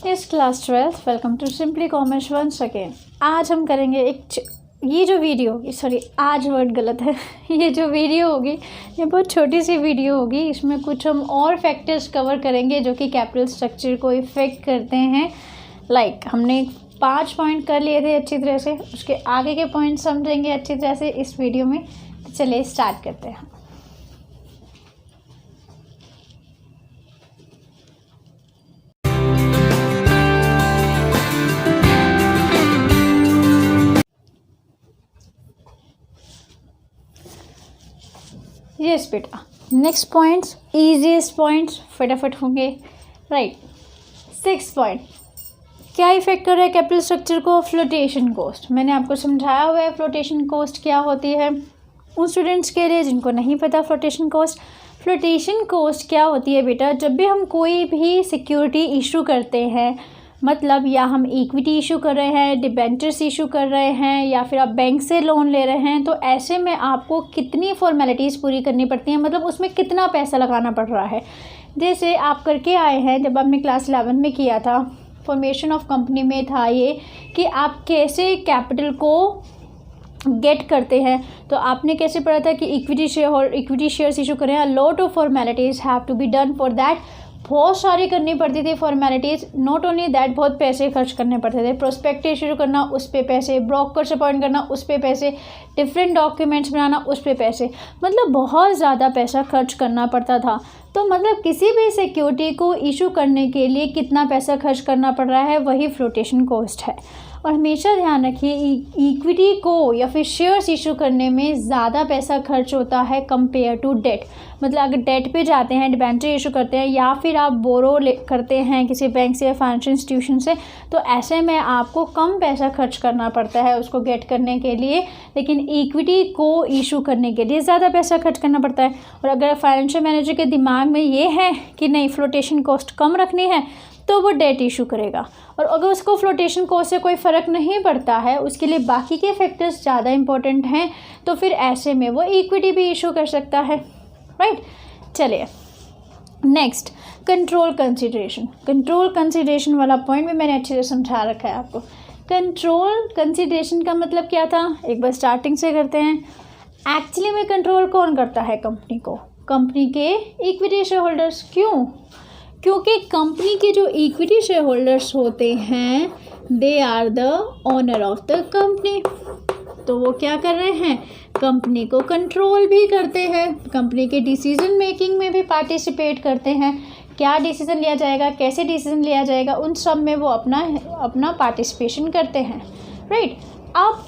इस class 12 welcome to simply commerce once again. आज हम करेंगे ये जो वीडियो होगी, सॉरी आज वर्ड गलत है ये जो वीडियो होगी ये बहुत छोटी सी वीडियो होगी। इसमें कुछ हम और फैक्टर्स कवर करेंगे जो कि कैपिटल स्ट्रक्चर को इफ़ेक्ट करते हैं। हमने 5 पॉइंट कर लिए थे अच्छी तरह से, उसके आगे के पॉइंट समझेंगे अच्छी तरह से इस वीडियो में। तो चलिए स्टार्ट करते हैं। यस बेटा, नेक्स्ट पॉइंट्स ईजीएस्ट पॉइंट्स फटाफट होंगे। राइट, 6 पॉइंट क्या इफेक्ट कर रहा है कैपिटल स्ट्रक्चर को? Flotation cost. मैंने आपको समझाया हुआ है फ्लोटेशन कॉस्ट क्या होती है। उन स्टूडेंट्स के लिए जिनको नहीं पता फ्लोटेशन कॉस्ट क्या होती है बेटा, जब भी हम कोई भी सिक्योरिटी इशू करते हैं, मतलब या हम इक्विटी इशू कर रहे हैं, डिबेंचर्स इशू कर रहे हैं, या फिर आप बैंक से लोन ले रहे हैं, तो ऐसे में आपको कितनी फॉर्मेलिटीज़ पूरी करनी पड़ती हैं, मतलब उसमें कितना पैसा लगाना पड़ रहा है। जैसे आप करके आए हैं, जब आपने क्लास 11 में किया था, फॉर्मेशन ऑफ कंपनी में था ये कि आप कैसे कैपिटल को गेट करते हैं। तो आपने कैसे पढ़ा था कि इक्विटी शेयर्स इशू करें, lot of formalities have to be done for that. बहुत सारी करनी पड़ती थी फॉर्मेलिटीज़। नॉट ओनली दैट, बहुत पैसे खर्च करने पड़ते थे। प्रोस्पेक्टिव शुरू करना, उस पर पैसे, ब्रोकर्स अपॉइंट करना, उस पर पैसे, डिफरेंट डॉक्यूमेंट्स बनाना, उस पर पैसे, मतलब बहुत ज़्यादा पैसा खर्च करना पड़ता था। तो मतलब किसी भी सिक्योरिटी को इशू करने के लिए कितना पैसा खर्च करना पड़ रहा है, वही फ्लोटेशन कॉस्ट है। और हमेशा ध्यान रखिए, इक्विटी को या फिर शेयर्स इशू करने में ज़्यादा पैसा खर्च होता है कंपेयर टू डेट। मतलब अगर डेट पे जाते हैं, डिबेंचर इशू करते हैं, या फिर आप बोरो करते हैं किसी बैंक से या फाइनेंशियल इंस्टीट्यूशन से, तो ऐसे में आपको कम पैसा खर्च करना पड़ता है उसको गेट करने के लिए। लेकिन इक्विटी को इशू करने के लिए ज़्यादा पैसा खर्च करना पड़ता है। और अगर फाइनेंशियल मैनेजर के दिमाग में ये है कि नहीं फ्लोटेशन कॉस्ट कम रखनी है, तो वो डेट इशू करेगा। और अगर उसको फ्लोटेशन कॉस्ट से कोई फ़र्क नहीं पड़ता है, उसके लिए बाकी के फैक्टर्स ज़्यादा इंपॉर्टेंट हैं, तो फिर ऐसे में वो इक्विटी भी इशू कर सकता है। राइट, चलिए नेक्स्ट, कंट्रोल कंसिडरेशन वाला पॉइंट भी मैंने अच्छे से समझा रखा है आपको। कंट्रोल कंसिडरेशन का मतलब क्या था, एक बार स्टार्टिंग से करते हैं। एक्चुअली में कंट्रोल कौन करता है कंपनी को? कंपनी के इक्विटी शेयर होल्डर्स। क्यों? क्योंकि कंपनी के जो इक्विटी शेयर होल्डर्स होते हैं, they are the owner of the company. तो वो क्या कर रहे हैं? कंपनी को कंट्रोल भी करते हैं, कंपनी के डिसीजन मेकिंग में भी पार्टिसिपेट करते हैं। क्या डिसीजन लिया जाएगा, कैसे डिसीजन लिया जाएगा, उन सब में वो अपना पार्टिसिपेशन करते हैं। राइट, अब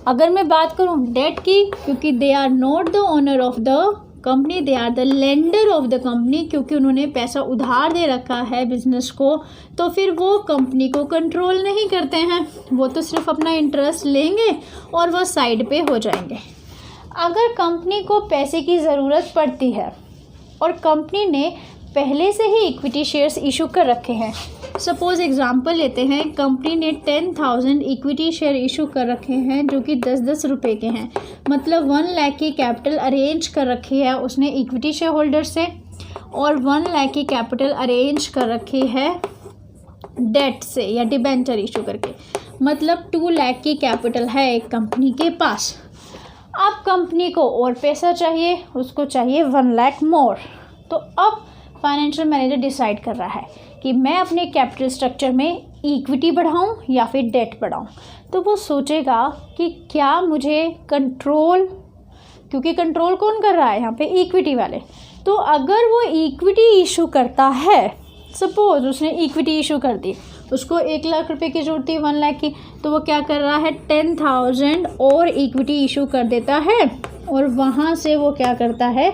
अगर मैं बात करूँ डेट की, क्योंकि they are not the owner of the company, they are the lender of the company, क्योंकि उन्होंने पैसा उधार दे रखा है बिजनेस को, तो फिर वो कंपनी को कंट्रोल नहीं करते हैं। वो तो सिर्फ अपना इंटरेस्ट लेंगे और वो साइड पे हो जाएंगे। अगर कंपनी को पैसे की ज़रूरत पड़ती है और कंपनी ने पहले से ही इक्विटी शेयर्स इशू कर रखे हैं, सपोज़ एग्जांपल लेते हैं, कंपनी ने 10,000 इक्विटी शेयर इशू कर रखे हैं जो कि 10-10 रुपये के हैं, मतलब 1 लाख की कैपिटल अरेंज कर रखी है उसने इक्विटी शेयर होल्डर से, और 1 लाख की कैपिटल अरेंज कर रखी है डेट से या डिबेंचर इशू करके, मतलब 2 लाख की कैपिटल है एक कंपनी के पास। अब कंपनी को और पैसा चाहिए, उसको चाहिए 1 लाख मोर। तो अब फाइनेंशियल मैनेजर डिसाइड कर रहा है कि मैं अपने कैपिटल स्ट्रक्चर में इक्विटी बढ़ाऊं या फिर डेट बढ़ाऊं। तो वो सोचेगा कि क्या मुझे कंट्रोल, क्योंकि कंट्रोल कौन कर रहा है यहाँ पे? इक्विटी वाले। तो अगर वो इक्विटी इशू करता है, सपोज उसने इक्विटी इशू कर दी, उसको 1 लाख रुपए की जरूरत थी 1 लाख की, तो वो क्या कर रहा है? 10,000 और इक्विटी इशू कर देता है, और वहाँ से वो क्या करता है?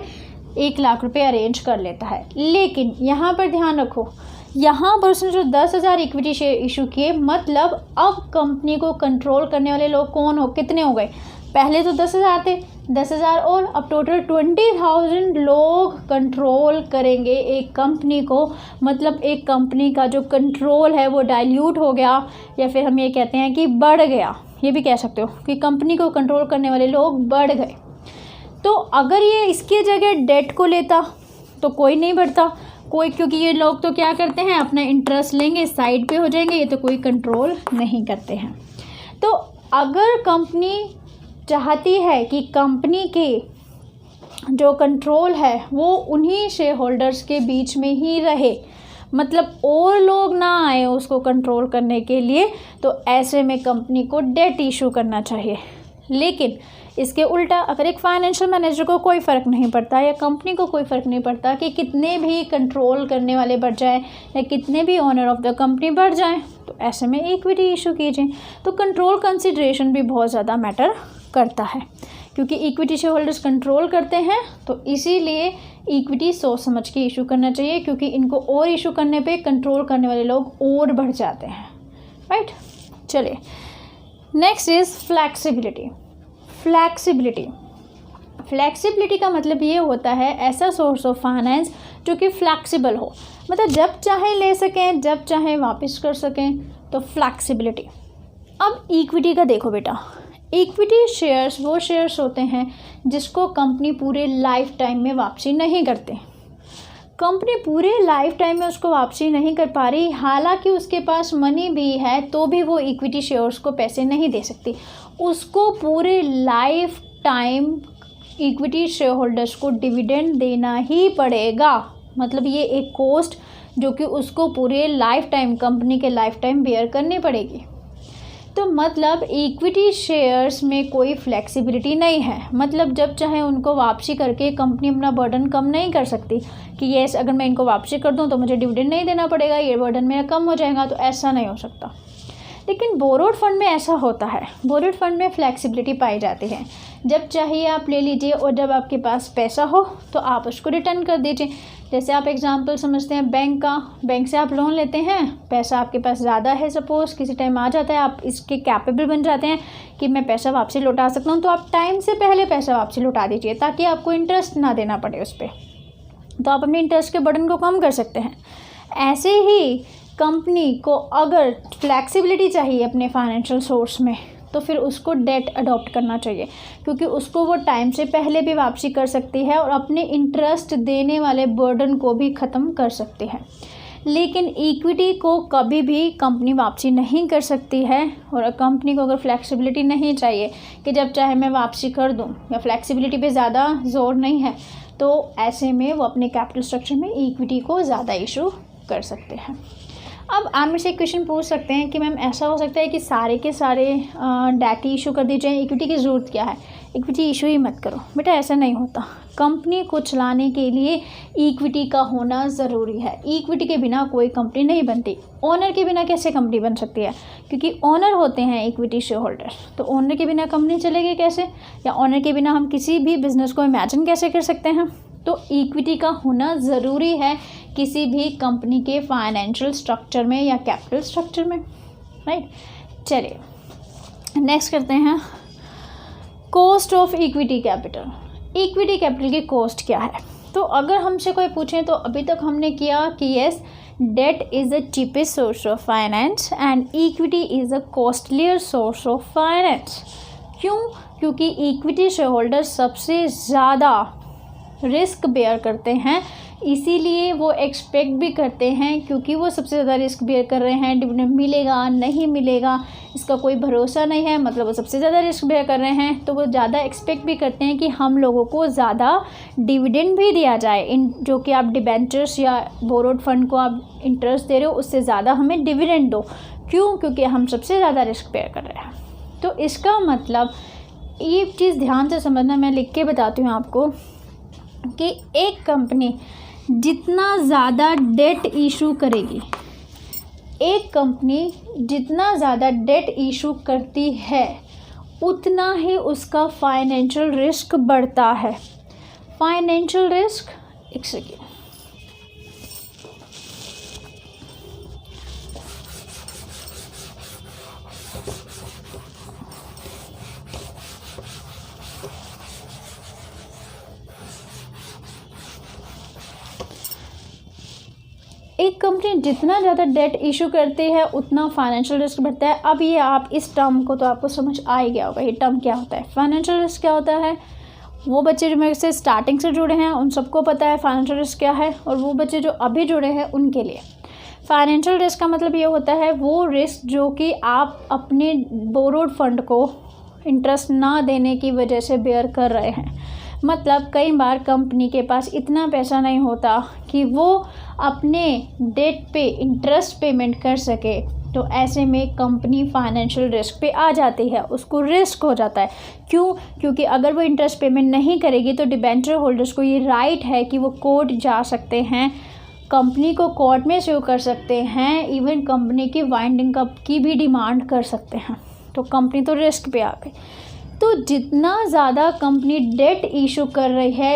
1 लाख रुपए अरेंज कर लेता है। लेकिन यहाँ पर ध्यान रखो, यहाँ पर उसने जो 10,000 इक्विटी शेयर इशू किए, मतलब अब कंपनी को कंट्रोल करने वाले लोग कितने हो गए? पहले तो 10,000 थे, 10,000 और अब टोटल 20,000 लोग कंट्रोल करेंगे एक कंपनी को। मतलब एक कंपनी का जो कंट्रोल है वो डाइल्यूट हो गया, या फिर हम ये कहते हैं कि बढ़ गया, ये भी कह सकते हो कि कंपनी को कंट्रोल करने वाले लोग बढ़ गए। तो अगर ये इसके जगह डेट को लेता तो कोई नहीं बढ़ता, कोई, क्योंकि ये लोग तो क्या करते हैं, अपना इंटरेस्ट लेंगे, साइड पे हो जाएंगे, ये तो कोई कंट्रोल नहीं करते हैं। तो अगर कंपनी चाहती है कि कंपनी के जो कंट्रोल है वो उन्हीं शेयर होल्डर्स के बीच में ही रहे, मतलब और लोग ना आए उसको कंट्रोल करने के लिए, तो ऐसे में कंपनी को डेट इशू करना चाहिए। लेकिन इसके उल्टा अगर एक फाइनेंशियल मैनेजर को कोई फ़र्क नहीं पड़ता या कंपनी को कोई फ़र्क नहीं पड़ता कि कितने भी कंट्रोल करने वाले बढ़ जाएं या कितने भी ओनर ऑफ द कंपनी बढ़ जाएं, तो ऐसे में इक्विटी इशू कीजिए। तो कंट्रोल कंसिडरेशन भी बहुत ज़्यादा मैटर करता है, क्योंकि इक्विटी शेयर होल्डर्स कंट्रोल करते हैं, तो इसीलिए इक्विटी सोच समझ के इशू करना चाहिए, क्योंकि इनको और इशू करने पे कंट्रोल करने वाले लोग और बढ़ जाते हैं, राइट। चलिए, नेक्स्ट इज़ फ्लैक्सिबिलिटी। फ्लैक्सिबिलिटी का मतलब ये होता है ऐसा सोर्स ऑफ फाइनेंस जो कि फ्लैक्सिबल हो, मतलब जब चाहे ले सकें, जब चाहे वापस कर सकें, तो फ्लैक्सिबिलिटी। अब इक्विटी का देखो बेटा, इक्विटी शेयर्स वो शेयर्स होते हैं जिसको कंपनी पूरे लाइफ टाइम में वापसी नहीं करते। कंपनी पूरे लाइफ टाइम में उसको वापसी नहीं कर पा रही, हालांकि उसके पास मनी भी है, तो भी वो इक्विटी शेयर्स को पैसे नहीं दे सकती। उसको पूरे life time equity share holders को डिविडेंड देना ही पड़ेगा, मतलब ये एक कॉस्ट जो कि उसको पूरे लाइफ टाइम, कंपनी के लाइफ टाइम बेयर करनी पड़ेगी। तो मतलब इक्विटी शेयर्स में कोई फ्लेक्सिबिलिटी नहीं है, मतलब जब चाहे उनको वापसी करके कंपनी अपना बर्डन कम नहीं कर सकती कि येस अगर मैं इनको वापसी कर दूं तो मुझे डिविडेंड नहीं देना पड़ेगा, ये बर्डन मेरा कम हो जाएगा, तो ऐसा नहीं हो सकता। लेकिन बोरोड फंड में ऐसा होता है, बोरोड फंड में फ्लेक्सिबिलिटी पाई जाती है, जब चाहिए आप ले लीजिए और जब आपके पास पैसा हो तो आप उसको रिटर्न कर दीजिए। जैसे आप एग्जांपल समझते हैं बैंक का, बैंक से आप लोन लेते हैं, पैसा आपके पास ज़्यादा है, सपोज़ किसी टाइम आ जाता है, आप इसके कैपेबल बन जाते हैं कि मैं पैसा वापसी लौटा सकता हूँ, तो आप टाइम से पहले पैसा वापसी लौटा दीजिए ताकि आपको इंटरेस्ट ना देना पड़े उस पर, तो आप अपने इंटरेस्ट के बर्डन को कम कर सकते हैं। ऐसे ही कंपनी को अगर फ्लैक्सिबिलिटी चाहिए अपने फाइनेंशियल सोर्स में, तो फिर उसको डेट अडॉप्ट करना चाहिए, क्योंकि उसको वो टाइम से पहले भी वापसी कर सकती है और अपने इंटरेस्ट देने वाले बर्डन को भी ख़त्म कर सकती है। लेकिन इक्विटी को कभी भी कंपनी वापसी नहीं कर सकती है, और कंपनी को अगर फ्लैक्सिबिलिटी नहीं चाहिए कि जब चाहे मैं वापसी कर दूं, या फ्लैक्सिबिलिटी पे ज़्यादा जोर नहीं है, तो ऐसे में वो अपने कैपिटल स्ट्रक्चर में इक्विटी को ज़्यादा इशू कर सकते हैं। अब आप मेरे से एक क्वेश्चन पूछ सकते हैं कि मैम ऐसा हो सकता है कि सारे के सारे डेट इशू कर दी जाए, इक्विटी की ज़रूरत क्या है, इक्विटी इशू ही मत करो। बेटा ऐसा नहीं होता, कंपनी को चलाने के लिए इक्विटी का होना ज़रूरी है। इक्विटी के बिना कोई कंपनी नहीं बनती। ओनर के बिना कैसे कंपनी बन सकती है, क्योंकि ओनर होते हैं इक्विटी शेयर होल्डर, तो ओनर के बिना कंपनी चलेगी कैसे, या ओनर के बिना हम किसी भी बिज़नेस को इमेजिन कैसे कर सकते हैं। तो इक्विटी का होना ज़रूरी है किसी भी कंपनी के फाइनेंशियल स्ट्रक्चर में या कैपिटल स्ट्रक्चर में, राइट। चलिए नेक्स्ट करते हैं, cost of equity capital. Equity capital की कॉस्ट क्या है। तो अगर हमसे कोई पूछे तो अभी तक हमने किया कि yes, that is the cheapest source of finance and equity is a costlier source of finance. क्यों, क्योंकि इक्विटी शेयर होल्डर सबसे ज़्यादा रिस्क बेयर करते हैं, इसीलिए वो एक्सपेक्ट भी करते हैं, क्योंकि वो सबसे ज़्यादा रिस्क बेयर कर रहे हैं, डिविडेंड मिलेगा नहीं मिलेगा इसका कोई भरोसा नहीं है, मतलब वो सबसे ज़्यादा रिस्क बेयर कर रहे हैं, तो वो ज़्यादा एक्सपेक्ट भी करते हैं कि हम लोगों को ज़्यादा डिविडेंड भी दिया जाए, इन जो कि आप डिबेंचर्स या बोरोड फंड को आप इंटरेस्ट दे रहे हो उससे ज़्यादा हमें डिविडेंड दो। क्यों, क्योंकि हम सबसे ज़्यादा रिस्क बेयर कर रहे हैं। तो इसका मतलब ये चीज़ ध्यान से समझना, मैं लिख के बताती हूँ आपको कि एक कंपनी जितना ज़्यादा डेट इशू करेगी, एक कंपनी जितना ज़्यादा डेट इशू करती है उतना ही उसका फाइनेंशियल रिस्क बढ़ता है। फाइनेंशियल रिस्क, एक सेकेंड, एक कंपनी जितना ज़्यादा डेट इशू करती है उतना फाइनेंशियल रिस्क बढ़ता है। अब ये आप इस टर्म को तो आपको समझ आ ही गया होगा, ये टर्म क्या होता है, फाइनेंशियल रिस्क क्या होता है। वो बच्चे जो मेरे से स्टार्टिंग से जुड़े हैं उन सबको पता है फाइनेंशियल रिस्क क्या है, और वो बच्चे जो अभी जुड़े हैं उनके लिए फाइनेंशियल रिस्क का मतलब ये होता है वो रिस्क जो कि आप अपने बोरोड फंड को इंटरेस्ट ना देने की वजह से बेयर कर रहे हैं। मतलब कई बार कंपनी के पास इतना पैसा नहीं होता कि वो अपने डेट पे इंटरेस्ट पेमेंट कर सके, तो ऐसे में कंपनी फाइनेंशियल रिस्क पे आ जाती है, उसको रिस्क हो जाता है। क्यों? क्योंकि अगर वो इंटरेस्ट पेमेंट नहीं करेगी तो डिबेंचर होल्डर्स को ये राइट है कि वो कोर्ट जा सकते हैं, कंपनी को कोर्ट में सू कर सकते हैं, इवन कंपनी की वाइंडिंग अप की भी डिमांड कर सकते हैं। तो कंपनी तो रिस्क पे आ गई। तो जितना ज़्यादा कंपनी डेट इशू कर रही है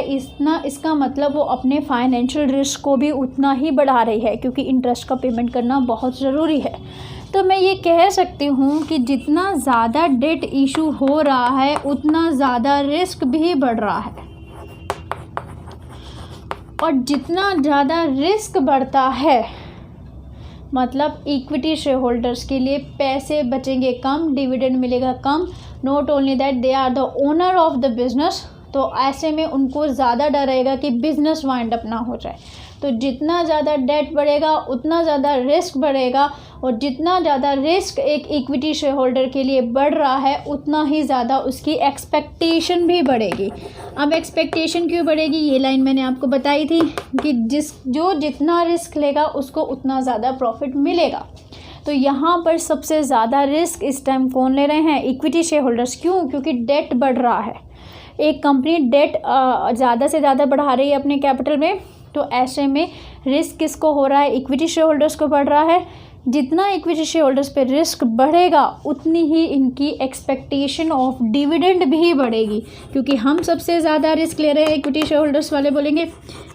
इसका मतलब वो अपने फाइनेंशियल रिस्क को भी उतना ही बढ़ा रही है, क्योंकि इंटरेस्ट का पेमेंट करना बहुत ज़रूरी है। तो मैं ये कह सकती हूँ कि जितना ज़्यादा डेट इशू हो रहा है उतना ज़्यादा रिस्क भी बढ़ रहा है, और जितना ज़्यादा रिस्क बढ़ता है मतलब इक्विटी शेयर होल्डर्स के लिए पैसे बचेंगे कम, डिविडेंड मिलेगा कम। Not only that they are the owner of the business, तो ऐसे में उनको ज़्यादा डर रहेगा कि बिजनेस वाइंड अप ना हो जाए। तो जितना ज़्यादा डेट बढ़ेगा उतना ज़्यादा रिस्क बढ़ेगा, और जितना ज़्यादा रिस्क एक इक्विटी शेयर होल्डर के लिए बढ़ रहा है उतना ही ज़्यादा उसकी एक्सपेक्टेशन भी बढ़ेगी। अब एक्सपेक्टेशन क्यों बढ़ेगी, ये लाइन मैंने आपको बताई थी कि जितना रिस्क लेगा उसको उतना ज़्यादा प्रॉफिट मिलेगा। तो यहाँ पर सबसे ज़्यादा रिस्क इस टाइम कौन ले रहे हैं? Equity share holders. क्यों? क्योंकि डेट बढ़ रहा है, एक कंपनी डेट ज़्यादा से ज़्यादा बढ़ा रही है अपने कैपिटल में, तो ऐसे में रिस्क किसको हो रहा है? इक्विटी शेयर होल्डर्स को बढ़ रहा है। जितना इक्विटी शेयर होल्डर्स पे रिस्क बढ़ेगा उतनी ही इनकी एक्सपेक्टेशन ऑफ डिविडेंड भी बढ़ेगी, क्योंकि हम सबसे ज़्यादा रिस्क ले रहे हैं। इक्विटी शेयर होल्डर्स वाले बोलेंगे,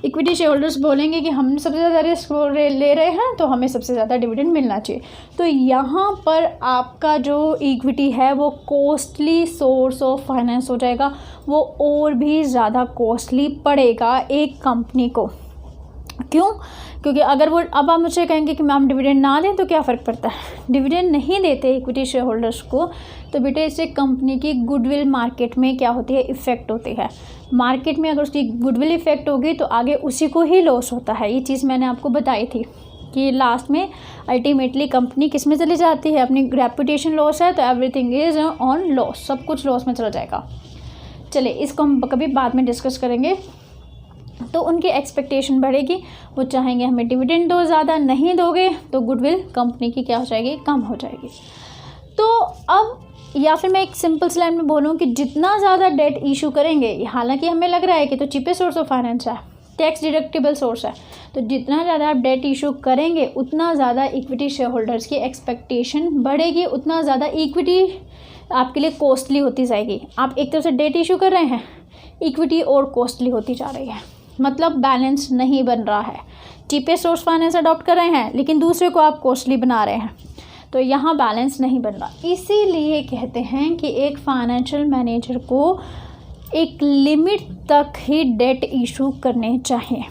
इक्विटी शेयर होल्डर्स बोलेंगे कि हम सबसे ज़्यादा रिस्क ले रहे हैं तो हमें सबसे ज़्यादा डिविडेंड मिलना चाहिए। तो यहाँ पर आपका जो इक्विटी है वो कॉस्टली सोर्स ऑफ फाइनेंस हो जाएगा, वो और भी ज़्यादा कॉस्टली पड़ेगा एक कंपनी को। क्यों? क्योंकि अगर वो अब आप मुझे कहेंगे कि मैम डिविडेंड ना दें तो क्या फ़र्क पड़ता है? डिविडेंड नहीं देते इक्विटी शेयर होल्डर्स को तो बेटे इससे कंपनी की गुडविल मार्केट में क्या होती है? इफ़ेक्ट होती है। मार्केट में अगर उसकी गुडविल इफ़ेक्ट होगी तो आगे उसी को ही लॉस होता है। ये चीज़ मैंने आपको बताई थी कि लास्ट में अल्टीमेटली कंपनी किस में चली जाती है? अपनी रेपुटेशन लॉस है तो एवरीथिंग इज़ ऑन लॉस, सब कुछ लॉस में चला जाएगा। चलिए इसको हम कभी बाद में डिस्कस करेंगे। तो उनकी एक्सपेक्टेशन बढ़ेगी, वो चाहेंगे हमें डिविडेंड दो, ज़्यादा नहीं दोगे तो गुडविल कंपनी की क्या हो जाएगी? कम हो जाएगी। तो अब या फिर मैं एक सिंपल स्लाइड में बोलूँ कि जितना ज़्यादा डेट इशू करेंगे, हालांकि हमें लग रहा है कि तो चीपेस्ट सोर्स ऑफ फाइनेंस है, टैक्स डिडक्टेबल सोर्स है, तो जितना ज़्यादा आप डेट इशू करेंगे उतना ज़्यादा इक्विटी शेयर होल्डर्स की एक्सपेक्टेशन बढ़ेगी, उतना ज़्यादा इक्विटी आपके लिए कॉस्टली होती जाएगी। आप एक तरफ से डेट इशू कर रहे हैं, इक्विटी और कॉस्टली होती जा रही है, मतलब बैलेंस नहीं बन रहा है। चीपेस्ट सोर्स फाइनेंस अडॉप्ट कर रहे हैं लेकिन दूसरे को आप कॉस्टली बना रहे हैं, तो यहाँ बैलेंस नहीं बन रहा। इसीलिए कहते हैं कि एक फाइनेंशियल मैनेजर को एक लिमिट तक ही डेट इशू करने चाहिए।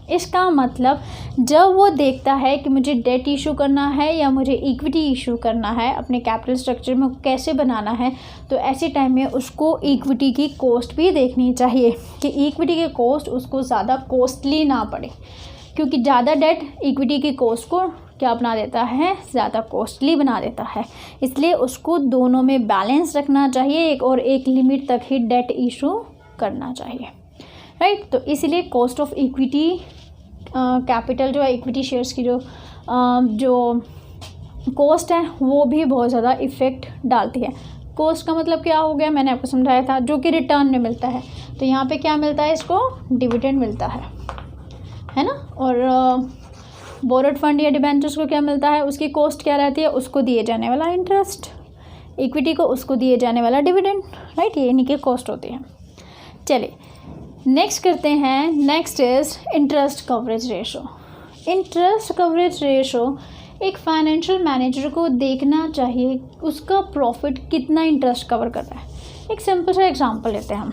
इसका मतलब जब वो देखता है कि मुझे डेट इशू करना है या मुझे इक्विटी इशू करना है, अपने कैपिटल स्ट्रक्चर में कैसे बनाना है, तो ऐसे टाइम में उसको इक्विटी की कॉस्ट भी देखनी चाहिए कि इक्विटी की कॉस्ट उसको ज़्यादा कॉस्टली ना पड़े, क्योंकि ज़्यादा डेट इक्विटी की कॉस्ट को क्या बना देता है? ज़्यादा कॉस्टली बना देता है। इसलिए उसको दोनों में बैलेंस रखना चाहिए और एक लिमिट तक ही डेट इशू करना चाहिए, राइट। तो इसीलिए कॉस्ट ऑफ इक्विटी कैपिटल जो है, इक्विटी शेयर्स की जो कॉस्ट है वो भी बहुत ज़्यादा इफ़ेक्ट डालती है। कॉस्ट का मतलब क्या हो गया? मैंने आपको समझाया था, जो कि रिटर्न में मिलता है। तो यहाँ पे क्या मिलता है? इसको डिविडेंड मिलता है ना। और बोरोड फंड या डिबेंचर्स को क्या मिलता है? उसकी कॉस्ट क्या रहती है? उसको दिए जाने वाला इंटरेस्ट, इक्विटी को उसको दिए जाने वाला डिविडेंड, राइट। ये इन्हीं की कॉस्ट होती है। चलिए नेक्स्ट करते हैं। Next is interest coverage ratio. Interest coverage ratio एक फाइनेंशियल मैनेजर को देखना चाहिए उसका प्रॉफिट कितना इंटरेस्ट कवर कर रहा है। एक सिंपल सा एग्जांपल लेते हैं हम।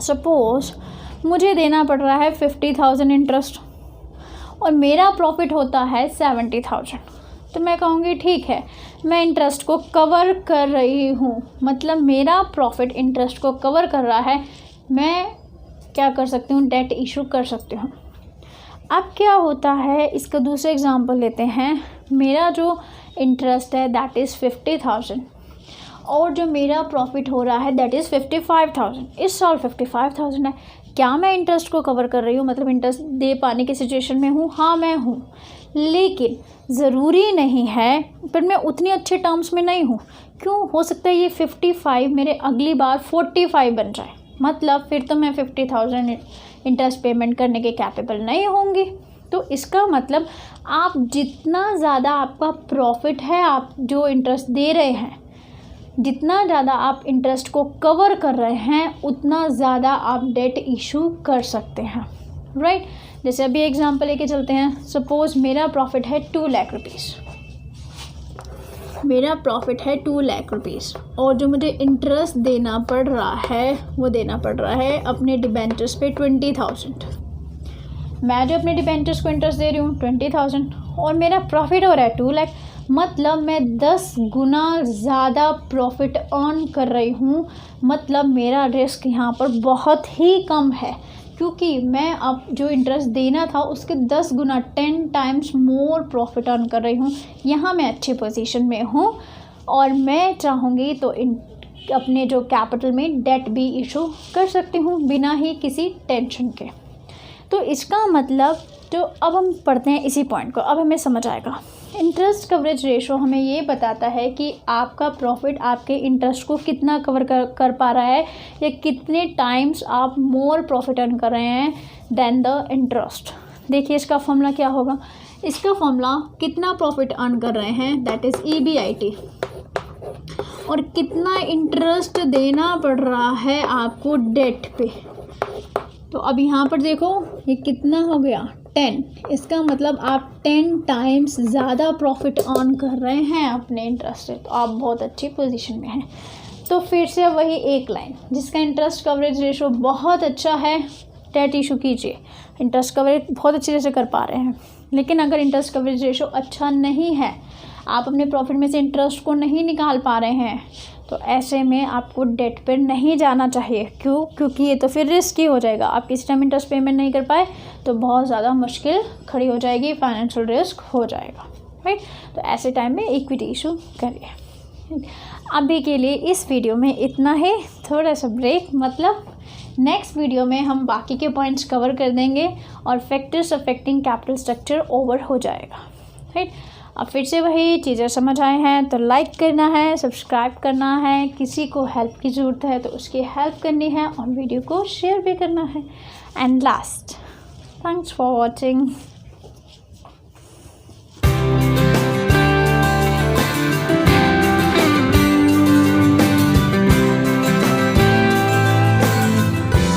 सपोज मुझे देना पड़ रहा है 50,000 इंटरेस्ट और मेरा प्रॉफिट होता है 70,000, तो मैं कहूँगी ठीक है, मैं इंटरेस्ट को कवर कर रही हूँ, मतलब मेरा प्रॉफिट इंटरेस्ट को कवर कर रहा है, मैं क्या कर सकती हूँ, डेट इशू कर सकती हूँ। अब क्या होता है, इसका दूसरा एग्जांपल लेते हैं। मेरा जो इंटरेस्ट है दैट इज़ 50,000 और जो मेरा प्रॉफिट हो रहा है दैट इज़ 55,000। इस साल 55,000 है। क्या मैं इंटरेस्ट को कवर कर रही हूँ, मतलब इंटरेस्ट दे पाने की सिचुएशन में हूँ? हाँ मैं हूँ, लेकिन ज़रूरी नहीं है, पर मैं उतनी अच्छे टर्म्स में नहीं हूँ। क्यों? हो सकता है ये 55 मेरे अगली बार 45 बन जाए, मतलब फिर तो मैं 50,000 इंटरेस्ट पेमेंट करने के कैपेबल नहीं होंगी। तो इसका मतलब आप जितना ज़्यादा आपका प्रॉफिट है, आप जो इंटरेस्ट दे रहे हैं, जितना ज़्यादा आप इंटरेस्ट को कवर कर रहे हैं, उतना ज़्यादा आप डेट इशू कर सकते हैं, राइट। जैसे अभी एग्जांपल लेके चलते हैं। सपोज़ मेरा प्रॉफिट है 2 लाख रुपीज़, मेरा प्रॉफिट है 2 लाख रुपीज़ और जो मुझे इंटरेस्ट देना पड़ रहा है वो देना पड़ रहा है अपने डिबेंचर्स पे 20,000। मैं जो अपने डिबेंचर्स को इंटरेस्ट दे रही हूँ 20,000 और मेरा प्रॉफिट हो रहा है 2 लाख, मतलब मैं 10 गुना ज़्यादा प्रॉफिट अर्न कर रही हूँ। मतलब मेरा रिस्क यहाँ पर बहुत ही कम है, क्योंकि मैं अब जो इंटरेस्ट देना था उसके 10 गुना 10 टाइम्स मोर प्रॉफिट अर्न कर रही हूँ। यहाँ मैं अच्छी पोजीशन में हूँ और मैं चाहूँगी तो अपने जो कैपिटल में डेट भी इशू कर सकती हूँ बिना ही किसी टेंशन के। तो इसका मतलब जो अब हम पढ़ते हैं इसी पॉइंट को, अब हमें समझ आएगा। इंटरेस्ट कवरेज रेशो हमें ये बताता है कि आपका प्रॉफिट आपके इंटरेस्ट को कितना कवर कर पा रहा है, या कितने टाइम्स आप मोर प्रॉफिट अर्न कर रहे हैं देन द इंटरेस्ट। देखिए इसका फॉर्मूला क्या होगा। इसका फॉर्मूला कितना प्रॉफिट अर्न कर रहे हैं दैट इज़ EBIT, और कितना इंटरेस्ट देना पड़ रहा है आपको डेट पे। तो अब यहाँ पर देखो ये कितना हो गया 10। इसका मतलब आप 10 टाइम्स ज़्यादा प्रॉफिट अर्न कर रहे हैं अपने इंटरेस्ट से, तो आप बहुत अच्छी पोजीशन में हैं। तो फिर से वही एक लाइन, जिसका इंटरेस्ट कवरेज रेशो बहुत अच्छा है डेट इशू कीजिए। इंटरेस्ट कवरेज बहुत अच्छी तरह से कर पा रहे हैं, लेकिन अगर इंटरेस्ट कवरेज रेशो अच्छा नहीं है, आप अपने प्रॉफिट में से इंटरेस्ट को नहीं निकाल पा रहे हैं, तो ऐसे में आपको डेट पर नहीं जाना चाहिए। क्यों? क्योंकि ये तो फिर रिस्की हो जाएगा। आप किसी टाइम इंटरेस्ट पेमेंट नहीं कर पाए तो बहुत ज़्यादा मुश्किल खड़ी हो जाएगी, फाइनेंशियल रिस्क हो जाएगा, राइट। तो ऐसे टाइम में इक्विटी इशू करिए। अभी के लिए इस वीडियो में इतना ही, थोड़ा सा ब्रेक, मतलब नेक्स्ट वीडियो में हम बाकी के पॉइंट्स कवर कर देंगे और factors affecting capital structure over हो जाएगा, राइट। अब फिर से वही चीज़ें समझ आए हैं तो लाइक करना है, सब्सक्राइब करना है, किसी को हेल्प की ज़रूरत है तो उसकी हेल्प करनी है और वीडियो को शेयर भी करना है। And last, thanks for watching.